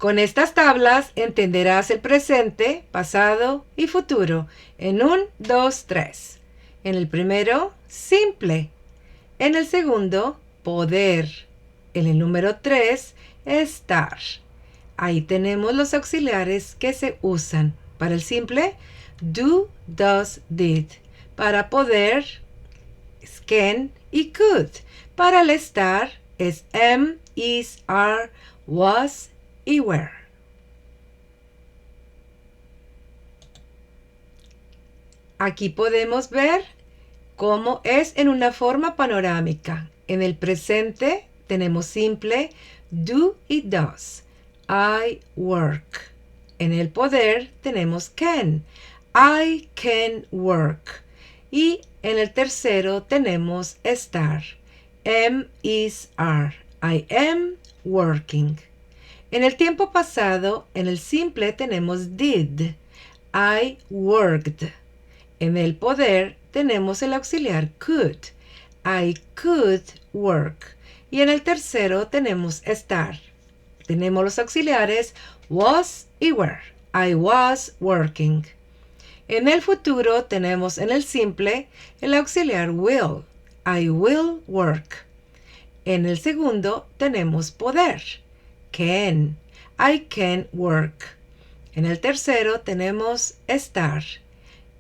Con estas tablas entenderás el presente, pasado y futuro en 1, 2, 3. En el primero, simple. En el segundo, poder. En el número 3, estar. Ahí tenemos los auxiliares que se usan. Para el simple, do, does, did. Para poder, es can y could. Para el estar, es am, is, are, was y were. Aquí podemos ver cómo es en una forma panorámica. En el presente tenemos simple do y does. I work. En el poder tenemos can. I can work. Y en el tercero tenemos estar. Am, is, are. I am working. En el tiempo pasado, en el simple tenemos did. I worked. En el poder tenemos el auxiliar could. I could work. Y en el tercero tenemos estar. Tenemos los auxiliares was y were. I was working. En el futuro tenemos en el simple el auxiliar will. I will work. En el segundo tenemos poder. Can. I can work. En el tercero tenemos estar.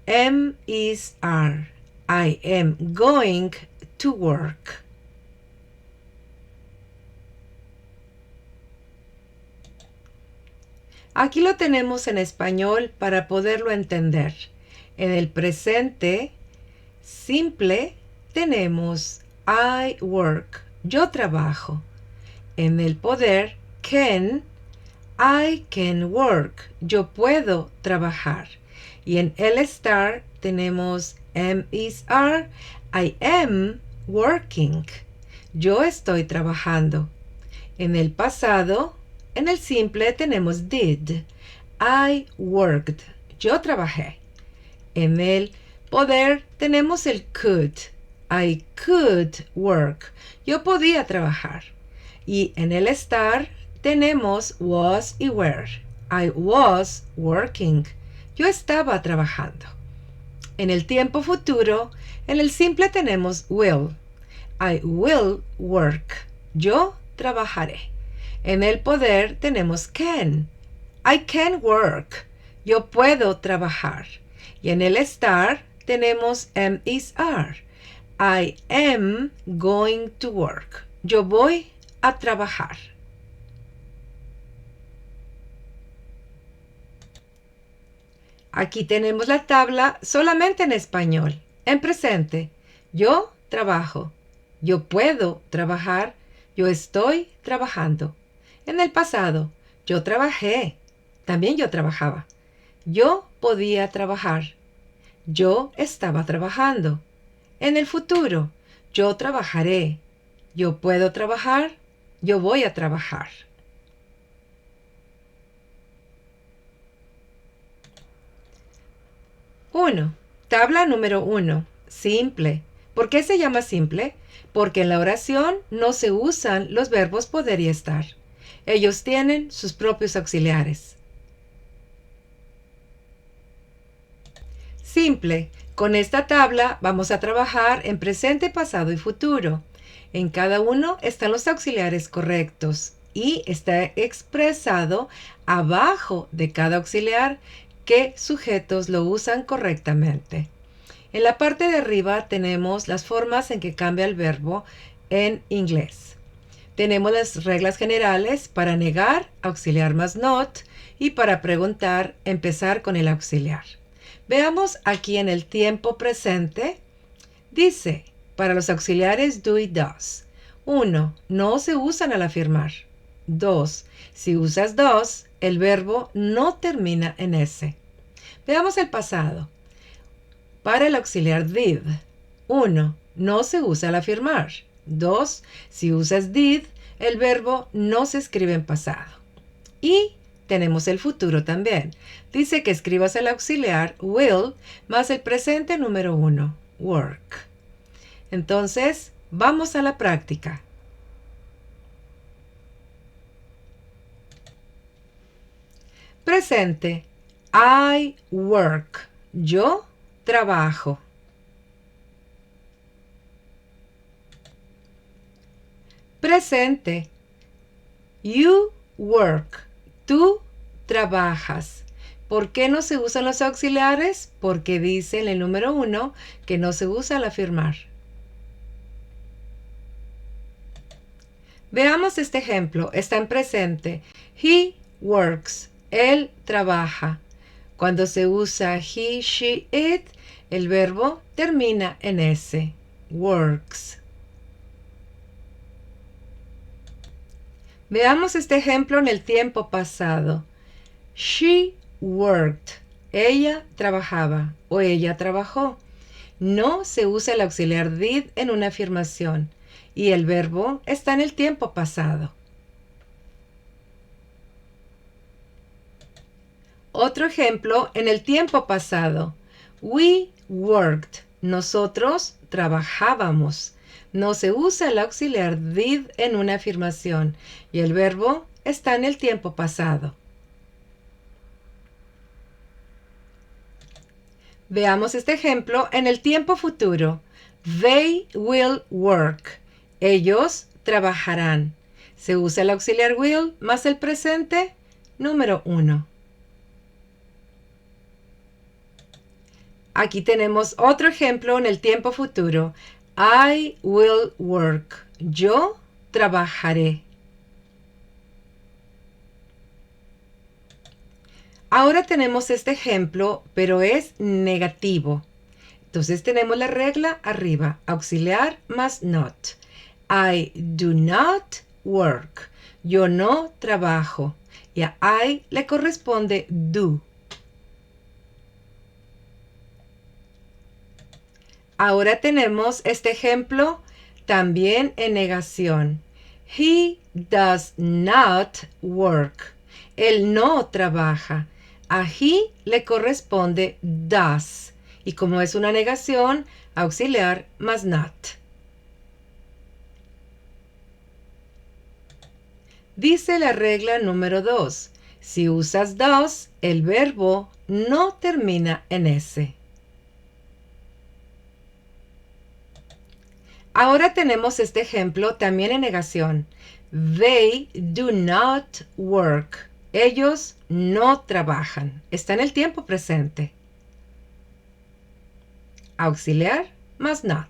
Am, is, are. I am going to work. Aquí lo tenemos en español para poderlo entender. En el presente simple tenemos I work. Yo trabajo. En el poder can. I can work. Yo puedo trabajar. Y en el estar tenemos am, is, are. I am working. Yo estoy trabajando. En el pasado, en el simple tenemos did. I worked. Yo trabajé. En el poder tenemos el could. I could work. Yo podía trabajar. Y en el estar tenemos was y were. I was working. Yo estaba trabajando. En el tiempo futuro, en el simple tenemos will. I will work. Yo trabajaré. En el poder tenemos can. I can work. Yo puedo trabajar. Y en el estar tenemos am, is, are. I am going to work. Yo voy a trabajar. Aquí tenemos la tabla solamente en español. En presente, yo trabajo. Yo puedo trabajar. Yo estoy trabajando. En el pasado, yo trabajé. También yo trabajaba. Yo podía trabajar. Yo estaba trabajando. En el futuro, yo trabajaré. Yo puedo trabajar. Yo voy a trabajar. 1. Tabla número 1. Simple. ¿Por qué se llama simple? Porque en la oración no se usan los verbos poder y estar. Ellos tienen sus propios auxiliares. Simple. Con esta tabla vamos a trabajar en presente, pasado y futuro. En cada uno están los auxiliares correctos y está expresado abajo de cada auxiliar qué sujetos lo usan correctamente. En la parte de arriba tenemos las formas en que cambia el verbo en inglés. Tenemos las reglas generales para negar, auxiliar más not, y para preguntar, empezar con el auxiliar. Veamos aquí en el tiempo presente. Dice, para los auxiliares do y does. 1. No se usan al afirmar. 2. Si usas does, el verbo no termina en S. Veamos el pasado. Para el auxiliar did. 1. No se usa al afirmar. 2. Si usas did, el verbo no se escribe en pasado. Y tenemos el futuro también. Dice que escribas el auxiliar will más el presente número 1, work. Entonces, vamos a la práctica. Presente. I work. Yo trabajo. Presente. You work. Tú trabajas. ¿Por qué no se usan los auxiliares? Porque dice en el número 1 que no se usa al afirmar. Veamos este ejemplo. Está en presente. He works. Él trabaja. Cuando se usa he, she, it, el verbo termina en S. Works. Veamos este ejemplo en el tiempo pasado. She worked. Ella trabajaba o ella trabajó. No se usa el auxiliar did en una afirmación y el verbo está en el tiempo pasado. Otro ejemplo en el tiempo pasado. We worked. Nosotros trabajábamos. No se usa el auxiliar did en una afirmación y el verbo está en el tiempo pasado. Veamos este ejemplo en el tiempo futuro. They will work. Ellos trabajarán. Se usa el auxiliar will más el presente número 1. Aquí tenemos otro ejemplo en el tiempo futuro. I will work. Yo trabajaré. Ahora tenemos este ejemplo, pero es negativo. Entonces tenemos la regla arriba, auxiliar más not. I do not work. Yo no trabajo. Y a I le corresponde do. Ahora tenemos este ejemplo también en negación. He does not work. Él no trabaja. A he le corresponde does. Y como es una negación, auxiliar más not. Dice la regla número 2. Si usas does, el verbo no termina en S. Ahora tenemos este ejemplo también en negación. They do not work. Ellos no trabajan. Está en el tiempo presente. Auxiliar más not.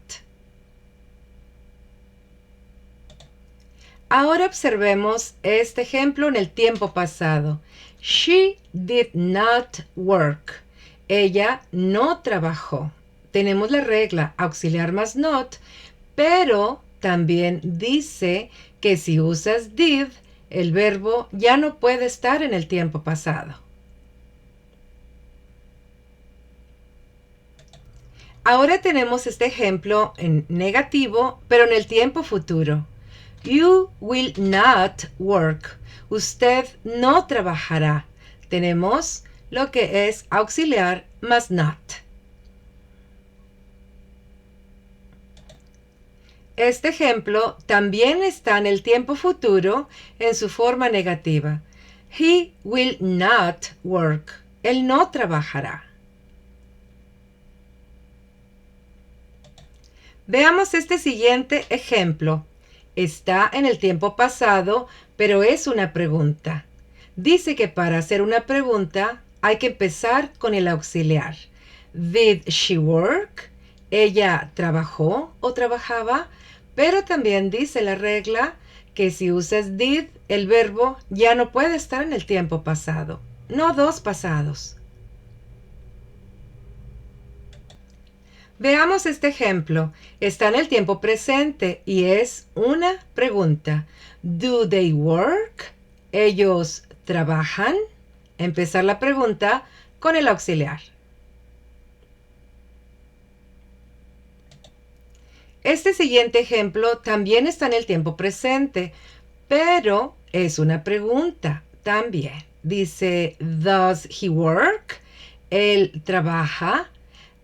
Ahora observemos este ejemplo en el tiempo pasado. She did not work. Ella no trabajó. Tenemos la regla auxiliar más not, pero también dice que si usas did, el verbo ya no puede estar en el tiempo pasado. Ahora tenemos este ejemplo en negativo, pero en el tiempo futuro. You will not work. Usted no trabajará. Tenemos lo que es auxiliar más not. Este ejemplo también está en el tiempo futuro en su forma negativa. He will not work. Él no trabajará. Veamos este siguiente ejemplo. Está en el tiempo pasado, pero es una pregunta. Dice que para hacer una pregunta hay que empezar con el auxiliar. Did she work? ¿Ella trabajó o trabajaba? Pero también dice la regla que si usas did, el verbo ya no puede estar en el tiempo pasado, no dos pasados. Veamos este ejemplo. Está en el tiempo presente y es una pregunta. Do they work? ¿Ellos trabajan? Empezar la pregunta con el auxiliar. Este siguiente ejemplo también está en el tiempo presente, pero es una pregunta también. Dice, does he work? ¿Él trabaja?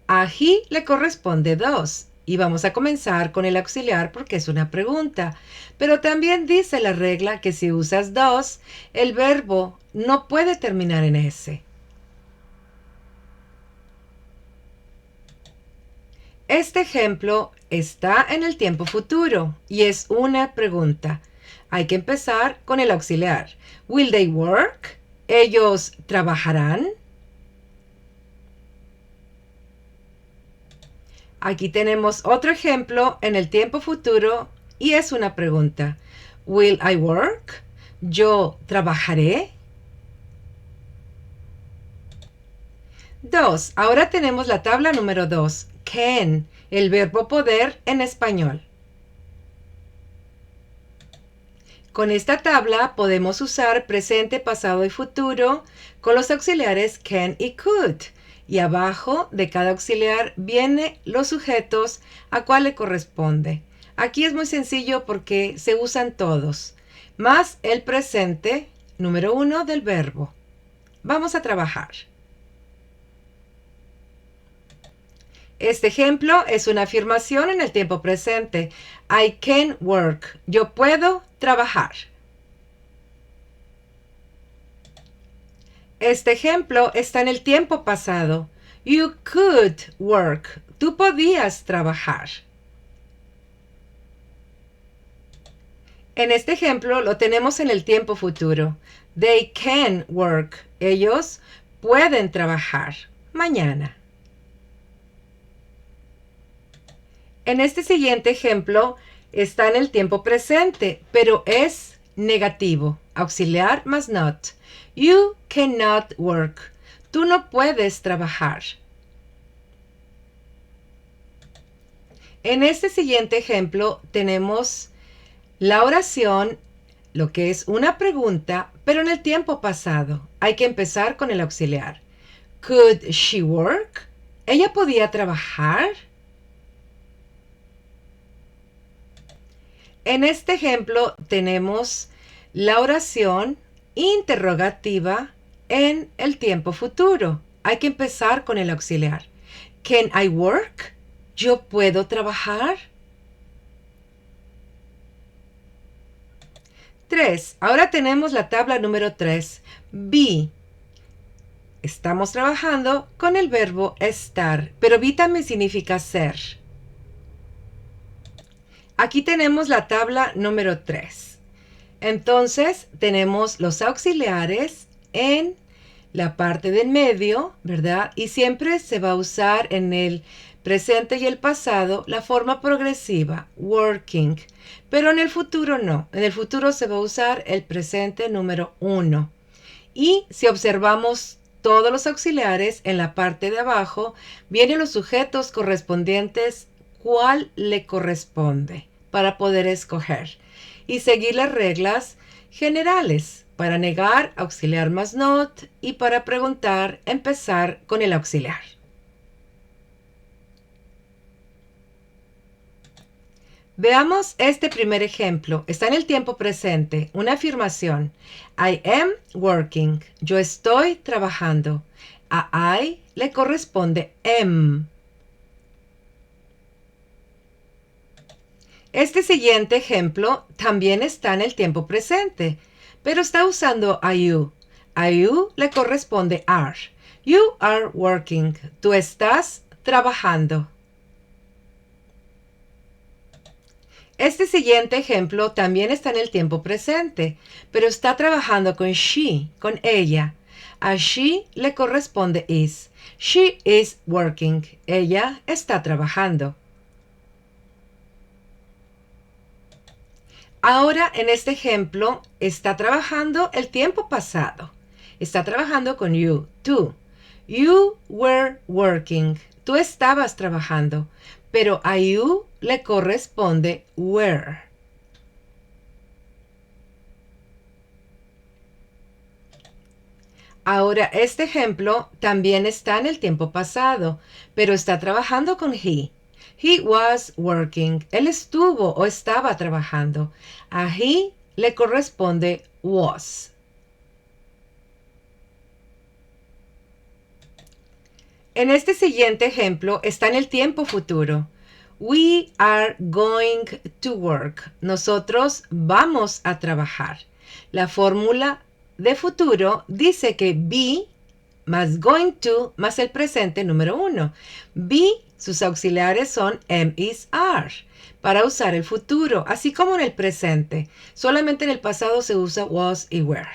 A he le corresponde does. Y vamos a comenzar con el auxiliar porque es una pregunta. Pero también dice la regla que si usas does, el verbo no puede terminar en S. Este ejemplo está en el tiempo futuro y es una pregunta. Hay que empezar con el auxiliar. Will they work? ¿Ellos trabajarán? Aquí tenemos otro ejemplo en el tiempo futuro y es una pregunta. Will I work? ¿Yo trabajaré? 2. Ahora tenemos la tabla número 2. Can, el verbo poder en español. Con esta tabla podemos usar presente, pasado y futuro con los auxiliares can y could. Y abajo de cada auxiliar vienen los sujetos a cuál le corresponde. Aquí es muy sencillo porque se usan todos, más el presente número 1 del verbo. Vamos a trabajar. Este ejemplo es una afirmación en el tiempo presente. I can work. Yo puedo trabajar. Este ejemplo está en el tiempo pasado. You could work. Tú podías trabajar. En este ejemplo lo tenemos en el tiempo futuro. They can work. Ellos pueden trabajar mañana. En este siguiente ejemplo está en el tiempo presente, pero es negativo. Auxiliar más not. You cannot work. Tú no puedes trabajar. En este siguiente ejemplo tenemos la oración, lo que es una pregunta, pero en el tiempo pasado. Hay que empezar con el auxiliar. Could she work? ¿Ella podía trabajar? En este ejemplo tenemos la oración interrogativa en el tiempo futuro. Hay que empezar con el auxiliar. Can I work? ¿Yo puedo trabajar? 3. Ahora tenemos la tabla número 3. Be. Estamos trabajando con el verbo estar, pero be también significa ser. Aquí tenemos la tabla número 3. Entonces tenemos los auxiliares en la parte del medio, ¿verdad? Y siempre se va a usar en el presente y el pasado la forma progresiva, working. Pero en el futuro no. En el futuro se va a usar el presente número 1. Y si observamos todos los auxiliares en la parte de abajo, vienen los sujetos correspondientes, cuál le corresponde para poder escoger y seguir las reglas generales. Para negar, auxiliar más not, y para preguntar, empezar con el auxiliar. Veamos este primer ejemplo. Está en el tiempo presente, una afirmación. I am working. Yo estoy trabajando. A I le corresponde am. Este siguiente ejemplo también está en el tiempo presente, pero está usando a you. A you le corresponde are. You are working. Tú estás trabajando. Este siguiente ejemplo también está en el tiempo presente, pero está trabajando con she, con ella. A she le corresponde is. She is working. Ella está trabajando. Ahora, en este ejemplo, está trabajando el tiempo pasado. Está trabajando con you, tú. You were working. Tú estabas trabajando. Pero a you le corresponde were. Ahora, este ejemplo también está en el tiempo pasado, pero está trabajando con he. He was working. Él estuvo o estaba trabajando. A he le corresponde was. En este siguiente ejemplo está en el tiempo futuro. We are going to work. Nosotros vamos a trabajar. La fórmula de futuro dice que be más going to más el presente número 1. Be, sus auxiliares son am, is, are para usar el futuro, así como en el presente. Solamente en el pasado se usa was y were.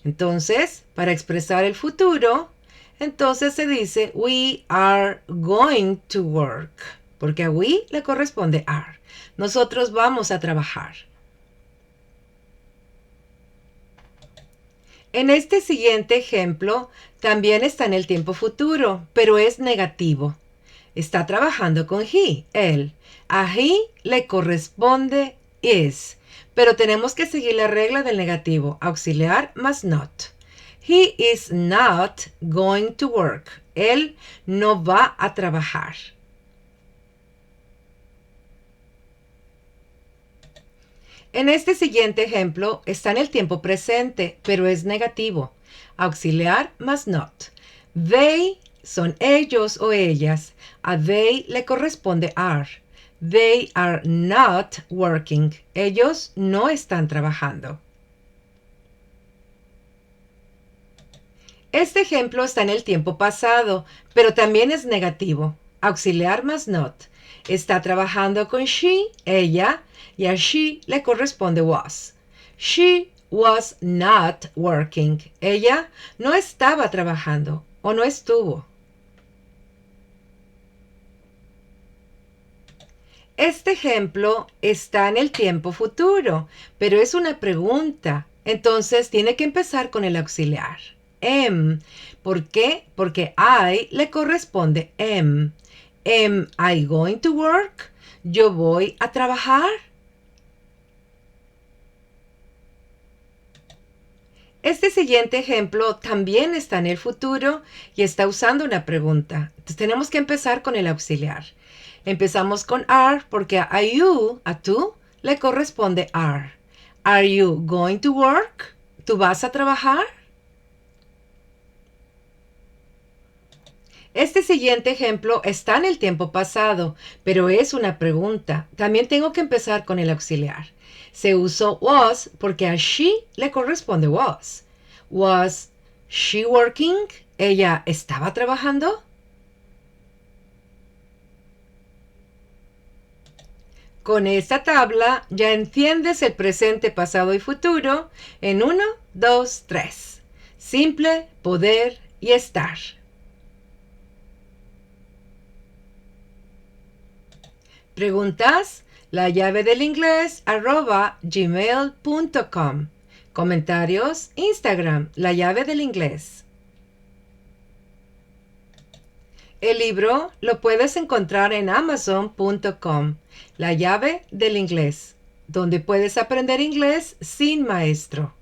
Entonces, para expresar el futuro, entonces se dice we are going to work, porque a we le corresponde are. Nosotros vamos a trabajar. En este siguiente ejemplo, también está en el tiempo futuro, pero es negativo. Está trabajando con he, él. A he le corresponde is, pero tenemos que seguir la regla del negativo, auxiliar más not. He is not going to work. Él no va a trabajar. En este siguiente ejemplo está en el tiempo presente, pero es negativo. Auxiliar más not. They son ellos o ellas. A they le corresponde are. They are not working. Ellos no están trabajando. Este ejemplo está en el tiempo pasado, pero también es negativo. Auxiliar más not. Está trabajando con she, ella, y a she le corresponde was. She was not working. Ella no estaba trabajando o no estuvo. Este ejemplo está en el tiempo futuro, pero es una pregunta. Entonces tiene que empezar con el auxiliar. Am. ¿Por qué? Porque I le corresponde am. Am I going to work? ¿Yo voy a trabajar? Este siguiente ejemplo también está en el futuro y está usando una pregunta. Entonces tenemos que empezar con el auxiliar. Empezamos con are porque a you, a tú, le corresponde are. Are you going to work? ¿Tú vas a trabajar? Este siguiente ejemplo está en el tiempo pasado, pero es una pregunta. También tengo que empezar con el auxiliar. Se usó was porque a she le corresponde was. Was she working? ¿Ella estaba trabajando? Con esta tabla ya entiendes el presente, pasado y futuro en 1, 2, 3. Simple, poder y estar. Preguntas, la llave del inglés @gmail.com. Comentarios, Instagram, la llave del inglés. El libro lo puedes encontrar en amazon.com, la llave del inglés, donde puedes aprender inglés sin maestro.